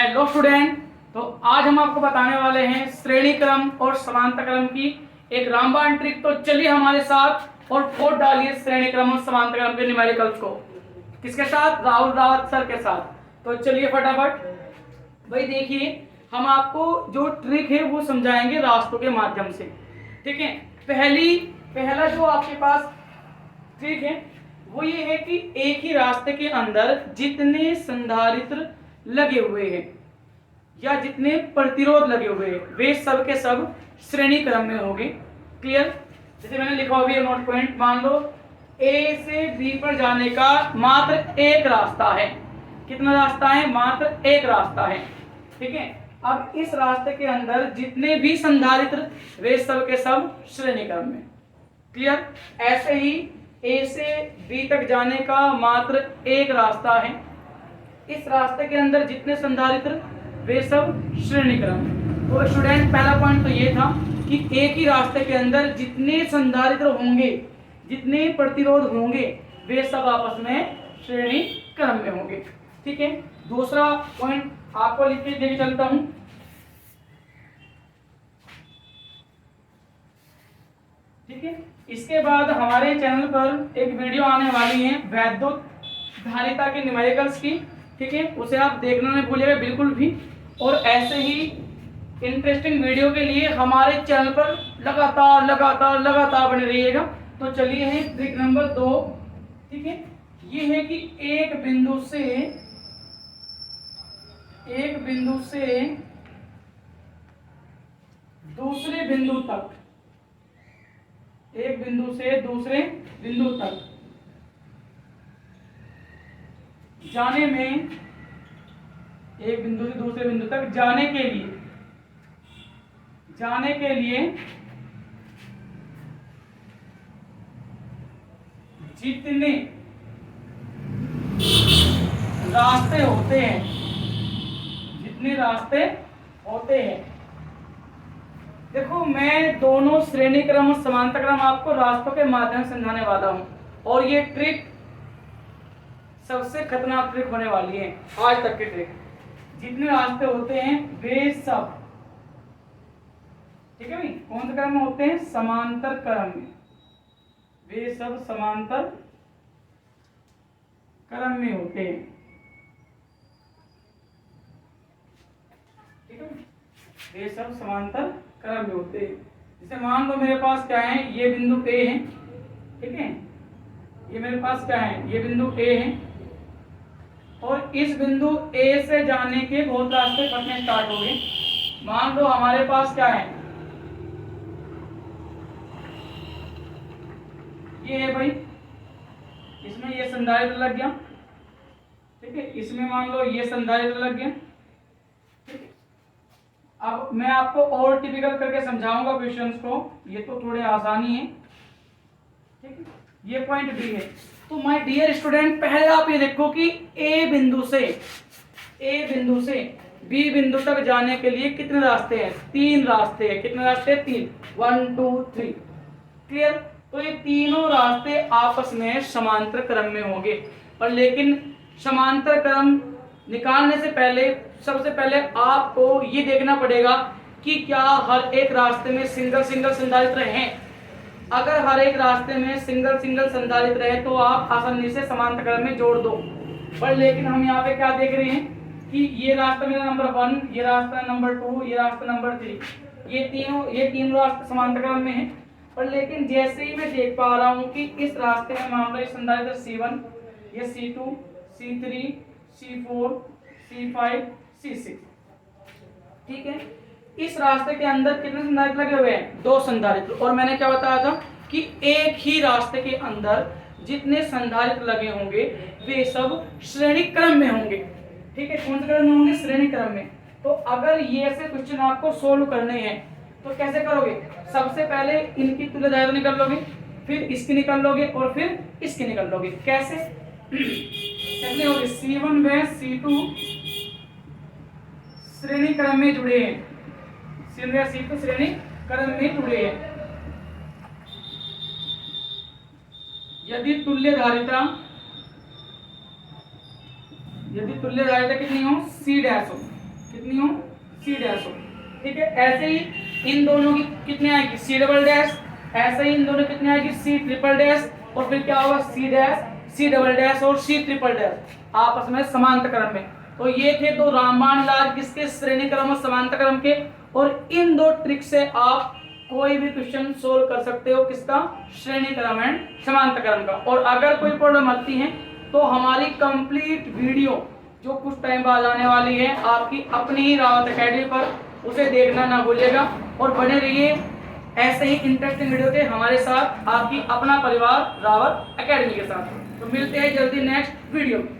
Hello student. तो आज हम आपको बताने वाले हैं श्रेणी क्रम और समांतर क्रम की एक रामबाण ट्रिक। तो चलिए हमारे साथ और खोद डालिए श्रेणी क्रम और समांतर क्रम के न्यूमेरिकल्स को। किसके साथ? राहुल रावत सर के साथ। तो चलिए फटाफट भाई देखिए, हम आपको जो ट्रिक है वो समझाएंगे रास्तों के माध्यम से। ठीक है, पहला जो आपके पास ट्रिक है वो ये है कि एक ही रास्ते के अंदर जितने संधारित्र लगे हुए हैं या जितने प्रतिरोध लगे हुए हैं वे सब के सब श्रेणी क्रम में होंगे। क्लियर? जैसे मैंने लिखा हुआ है नोट पॉइंट, मान लो ए से बी पर जाने का मात्र एक रास्ता है। कितना रास्ता है? मात्र एक रास्ता है। ठीक है, अब इस रास्ते के अंदर जितने भी संधारित्र वे सब के सब श्रेणी क्रम में। क्लियर? ऐसे ही ए से बी तक जाने का मात्र एक रास्ता है। इस रास्ते के अंदर जितने संधारित्र वे सब श्रेणी क्रम में। तो स्टूडेंट पहला पॉइंट तो ये था कि एक ही रास्ते के अंदर जितने संधारित्र होंगे, जितने प्रतिरोध होंगे वे सब आपस में श्रेणी क्रम में होंगे। ठीक है, दूसरा पॉइंट आपको लिख के लेके चलता हूं। ठीक है, इसके बाद हमारे चैनल पर एक वीडियो आने वाली है वैद्युत धारिता के न्यूमेरिकल्स की। ठीक है, उसे आप देखना नहीं भूलिएगा बिल्कुल भी। और ऐसे ही इंटरेस्टिंग वीडियो के लिए हमारे चैनल पर लगातार बने रहिएगा। तो चलिए है ट्रिक नंबर 2। ठीक है, ये है कि एक बिंदु से दूसरे बिंदु तक, एक बिंदु से दूसरे बिंदु तक जाने में, एक बिंदु से दूसरे बिंदु तक जाने के लिए जितने रास्ते होते हैं, देखो मैं दोनों श्रेणी क्रम और समांतर क्रम आपको रास्तों के माध्यम से समझाने वाला हूं। और ये ट्रिक सबसे खतरनाक ट्रिक होने वाली है आज तक की ट्रिक। जितने रास्ते होते हैं वे सब, ठीक है भाई, कौन से क्रम में होते हैं? समांतर क्रम में। वे सब समांतर क्रम में होते हैं। ठीक है, वे सब समांतर क्रम में होते हैं। जैसे मान लो मेरे पास क्या है, ये बिंदु ए है। ठीक है, ये मेरे पास क्या है? ये बिंदु ए है और इस बिंदु ए से जाने के बहुत रास्ते बनने स्टार्ट हो गए। मान लो हमारे पास क्या है, ये है भाई, इसमें ये संधारित्र लग गया। ठीक है, इसमें मान लो ये संधारित्र लग गया। ठीक है, अब मैं आपको और टिपिकल करके समझाऊंगा क्वेश्चंस को, ये तो थोड़े आसानी है। ठीक है, ये पॉइंट बी है। तो माय डियर स्टूडेंट, पहले आप ये देखो कि ए बिंदु से बी बिंदु तक जाने के लिए कितने रास्ते हैं? 3 रास्ते हैं। कितने रास्ते? 3, 1 2 3। क्लियर? तो ये तीनों रास्ते आपस में समांतर क्रम में होंगे। और लेकिन समांतर क्रम निकालने से पहले सबसे पहले आपको ये देखना पड़ेगा कि क्या हर एक रास्ते में सिंगल संधारित्र हैं। अगर हर एक रास्ते में सिंगल संधारित्र है तो आप आसानी से समांतर क्रम में जोड़ दो। पर लेकिन हम यहाँ पे क्या देख रहे हैं कि ये रास्ता मेरा नंबर 1, ये रास्ता नंबर 2, ये रास्ता नंबर 3, ये तीन रास्ते समांतर क्रम में हैं। पर लेकिन जैसे ही मैं देख पा रहा हूँ कि इस रास्ते में मान लो संधारित्र C1, ये C2, C3, C4, C5, C6। ठीक है, इस रास्ते के अंदर कितने संधारित्र लगे हुए हैं? 2 संधारित्र। और मैंने क्या बताया था कि एक ही रास्ते के अंदर जितने संधारित्र लगे होंगे वे सब श्रेणी क्रम में होंगे। ठीक है, कौन से क्रम में होंगे? श्रेणी क्रम में। तो अगर ये ऐसे क्वेश्चन आपको सोल्व करने हैं तो कैसे करोगे? सबसे पहले इनकी तुल्य धारिता निकाल लोगे, फिर इसकी निकाल लोगे और फिर इसकी निकाल लोगे। कैसे होगी? C1 व C2 श्रेणी क्रम में जुड़े हैं, C1 व C2 श्रेणी क्रम में जुड़े हैं। यदि तुल्य धारिता कितनी हो? C' हो, कितनी हो, सी डैश हो। ठीक है, ऐसे ही इन दोनों की कितनी आएगी, सी डबल डैश। ऐसे ही इन दोनों कितनी आएगी, सी ट्रिपल डैश। और फिर क्या होगा, C dash, C double dash और सी ट्रिपल डैश आपस में समांतर क्रम में। तो ये थे दो रामबाण इलाज किसके, श्रेणी क्रम और समांतर क्रम के। और इन दो ट्रिक से आप कोई भी क्वेश्चन सोल्व कर सकते हो, किसका, श्रेणी क्रम एंड समांतर क्रम का। और अगर कोई प्रॉब्लम आती है तो हमारी कंप्लीट वीडियो जो कुछ टाइम बाद आने वाली है आपकी अपनी ही रावत एकेडमी पर, उसे देखना ना भूलिएगा। और बने रहिए ऐसे ही इंटरेस्टिंग वीडियो के हमारे साथ, आपकी अपना परिवार रावत एकेडमी के साथ। तो मिलते हैं जल्दी नेक्स्ट वीडियो में।